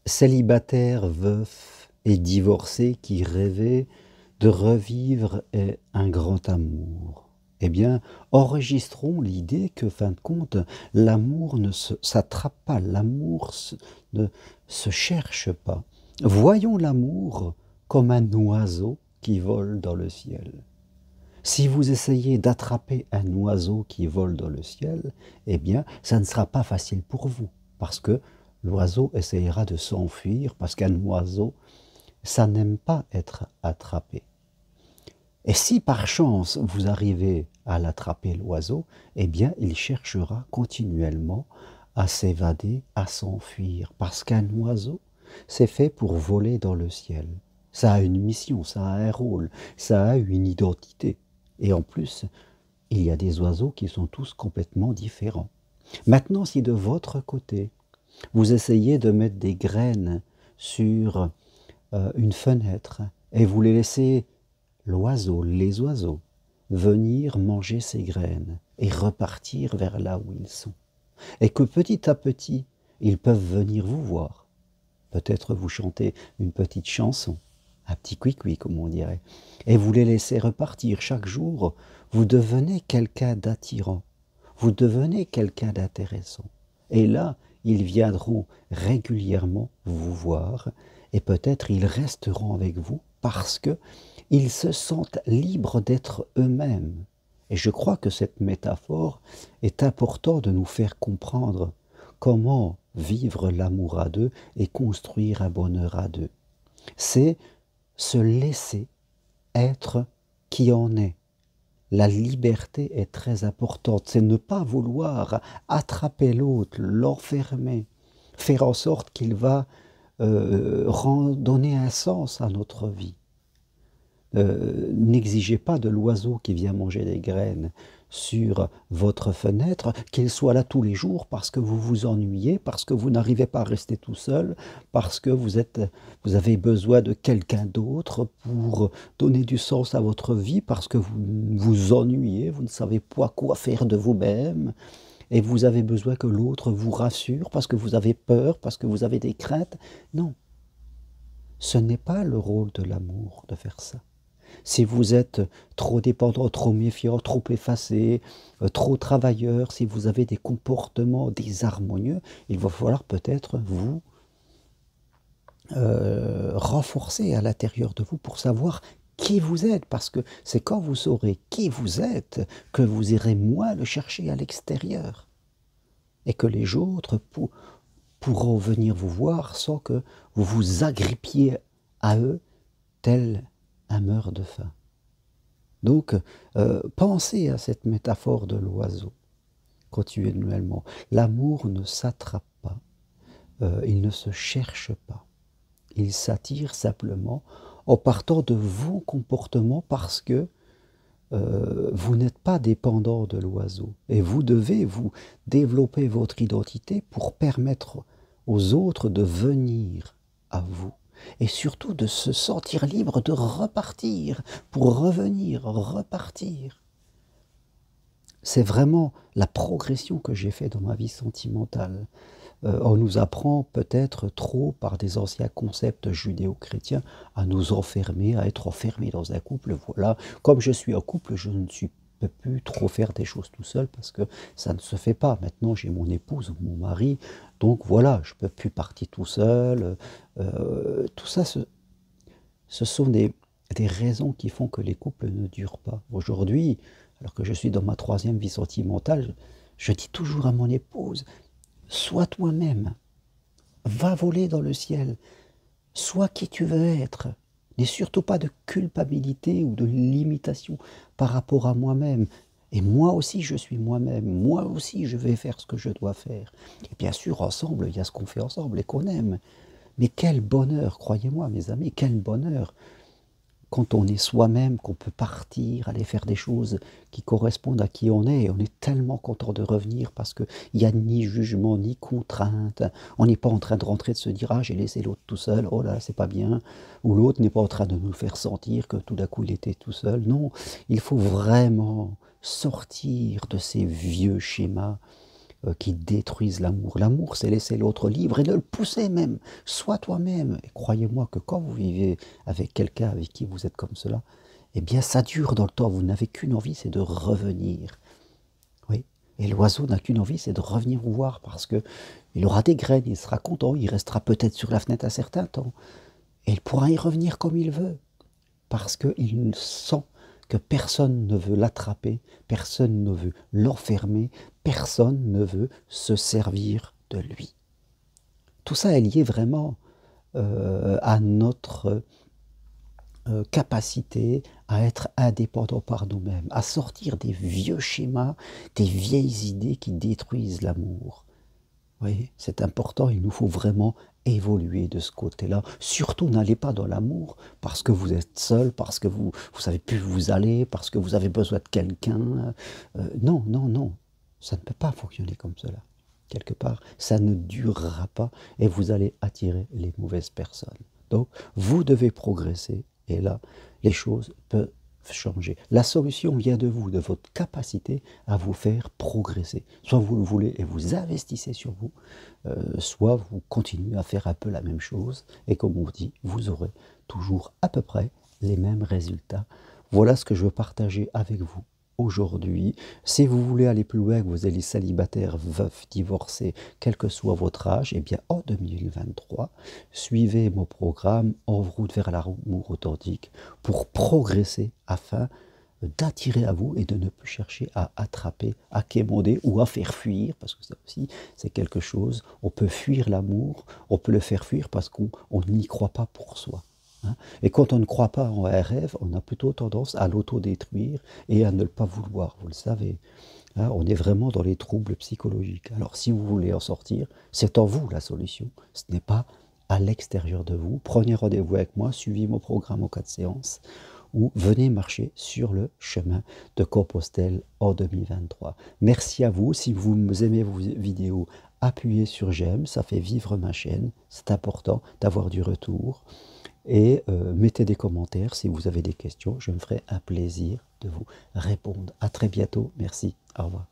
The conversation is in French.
Célibataire, veuf et divorcé qui rêvait de revivre un grand amour. Eh bien, enregistrons l'idée que, fin de compte, l'amour ne s'attrape pas, ne se cherche pas. Voyons l'amour comme un oiseau qui vole dans le ciel. Si vous essayez d'attraper un oiseau qui vole dans le ciel, eh bien, ça ne sera pas facile pour vous, parce que l'oiseau essayera de s'enfuir, parce qu'un oiseau, ça n'aime pas être attrapé. Et si par chance vous arrivez à l'attraper, l'oiseau, eh bien, il cherchera continuellement à s'évader, à s'enfuir, parce qu'un oiseau, c'est fait pour voler dans le ciel. Ça a une mission, ça a un rôle, ça a une identité. Et en plus, il y a des oiseaux qui sont tous complètement différents. Maintenant, si de votre côté, vous essayez de mettre des graines sur une fenêtre et vous les laissez, les oiseaux, venir manger ces graines et repartir vers là où ils sont, et que petit à petit, ils peuvent venir vous voir, peut-être vous chanter une petite chanson, un petit cuicui comme on dirait, et vous les laissez repartir chaque jour, vous devenez quelqu'un d'attirant, vous devenez quelqu'un d'intéressant. Et là, ils viendront régulièrement vous voir, et peut-être ils resteront avec vous parce qu'ils se sentent libres d'être eux-mêmes. Et je crois que cette métaphore est importante de nous faire comprendre comment vivre l'amour à deux et construire un bonheur à deux. C'est se laisser être qui on est. La liberté est très importante, c'est ne pas vouloir attraper l'autre, l'enfermer, faire en sorte qu'il va donner un sens à notre vie. N'exigez pas de l'oiseau qui vient manger des graines sur votre fenêtre, qu'il soit là tous les jours parce que vous vous ennuyez, parce que vous n'arrivez pas à rester tout seul, parce que vous avez besoin de quelqu'un d'autre pour donner du sens à votre vie, parce que vous vous ennuyez, vous ne savez pas quoi faire de vous-même, et vous avez besoin que l'autre vous rassure, parce que vous avez peur, parce que vous avez des craintes. Non, ce n'est pas le rôle de l'amour de faire ça. Si vous êtes trop dépendant, trop méfiant, trop effacé, trop travailleur, si vous avez des comportements désharmonieux, il va falloir peut-être vous renforcer à l'intérieur de vous pour savoir qui vous êtes, parce que c'est quand vous saurez qui vous êtes que vous irez moins le chercher à l'extérieur et que les autres pourront venir vous voir sans que vous vous agrippiez à eux tel un meurt-de-faim. Donc, pensez à cette métaphore de l'oiseau continuellement. L'amour ne s'attrape pas, il ne se cherche pas. Il s'attire simplement en partant de vos comportements parce que vous n'êtes pas dépendant de l'oiseau. Et vous devez vous développer votre identité pour permettre aux autres de venir à vous. Et surtout de se sentir libre de repartir, pour revenir, repartir. C'est vraiment la progression que j'ai faite dans ma vie sentimentale. On nous apprend peut-être trop par des anciens concepts judéo-chrétiens à nous enfermer, à être enfermés dans un couple. Voilà, comme je suis en couple, je ne peux plus trop faire des choses tout seul parce que ça ne se fait pas. Maintenant, j'ai mon épouse ou mon mari, donc voilà, je ne peux plus partir tout seul. Tout ça, ce sont des raisons qui font que les couples ne durent pas. Aujourd'hui, alors que je suis dans ma 3e vie sentimentale, je dis toujours à mon épouse, sois toi-même, va voler dans le ciel, sois qui tu veux être. N'aie surtout pas de culpabilité ou de limitation par rapport à moi-même. Et moi aussi, je suis moi-même. Moi aussi, je vais faire ce que je dois faire. Et bien sûr, ensemble, il y a ce qu'on fait ensemble et qu'on aime. Mais quel bonheur, croyez-moi, mes amis, quel bonheur quand on est soi-même, qu'on peut partir, aller faire des choses qui correspondent à qui on est. Et on est tellement content de revenir parce qu'il n'y a ni jugement, ni contrainte. On n'est pas en train de rentrer, de se dire « Ah, j'ai laissé l'autre tout seul, oh là, c'est pas bien ». Ou l'autre n'est pas en train de nous faire sentir que tout d'un coup, il était tout seul. Non, il faut vraiment sortir de ces vieux schémas qui détruisent l'amour. L'amour, c'est laisser l'autre libre et de le pousser même. Sois toi-même. Et croyez-moi que quand vous vivez avec quelqu'un avec qui vous êtes comme cela, eh bien ça dure dans le temps. Vous n'avez qu'une envie, c'est de revenir. Oui. Et l'oiseau n'a qu'une envie, c'est de revenir vous voir parce que il aura des graines, il sera content, il restera peut-être sur la fenêtre un certain temps. Et il pourra y revenir comme il veut. Parce qu'il sent que personne ne veut l'attraper, personne ne veut l'enfermer, personne ne veut se servir de lui. Tout ça est lié vraiment à notre capacité à être indépendant par nous-mêmes, à sortir des vieux schémas, des vieilles idées qui détruisent l'amour. Oui, c'est important, il nous faut vraiment évoluer de ce côté-là. Surtout, n'allez pas dans l'amour parce que vous êtes seul, parce que vous ne savez plus où vous allez, parce que vous avez besoin de quelqu'un. Non, non, non, ça ne peut pas fonctionner comme cela. Quelque part, ça ne durera pas et vous allez attirer les mauvaises personnes. Donc, vous devez progresser et là, les choses peuvent changer. La solution vient de vous, de votre capacité à vous faire progresser. Soit vous le voulez et vous investissez sur vous, soit vous continuez à faire un peu la même chose et comme on dit, vous aurez toujours à peu près les mêmes résultats. Voilà ce que je veux partager avec vous aujourd'hui. Si vous voulez aller plus loin, que vous êtes célibataire, veuf, divorcé, quel que soit votre âge, eh bien en 2023, suivez mon programme En route vers l'amour authentique pour progresser afin d'attirer à vous et de ne plus chercher à attraper, à quémander ou à faire fuir, parce que ça aussi c'est quelque chose, on peut fuir l'amour, on peut le faire fuir parce qu'on n'y croit pas pour soi. Et quand on ne croit pas en un rêve, on a plutôt tendance à l'autodétruire et à ne pas vouloir, vous le savez. On est vraiment dans les troubles psychologiques. Alors si vous voulez en sortir, c'est en vous la solution, ce n'est pas à l'extérieur de vous. Prenez rendez-vous avec moi, suivez mon programme en 4 séances ou venez marcher sur le chemin de Compostelle en 2023. Merci à vous. Si vous aimez vos vidéos, appuyez sur j'aime, ça fait vivre ma chaîne. C'est important d'avoir du retour. Et mettez des commentaires si vous avez des questions. Je me ferai un plaisir de vous répondre. À très bientôt. Merci. Au revoir.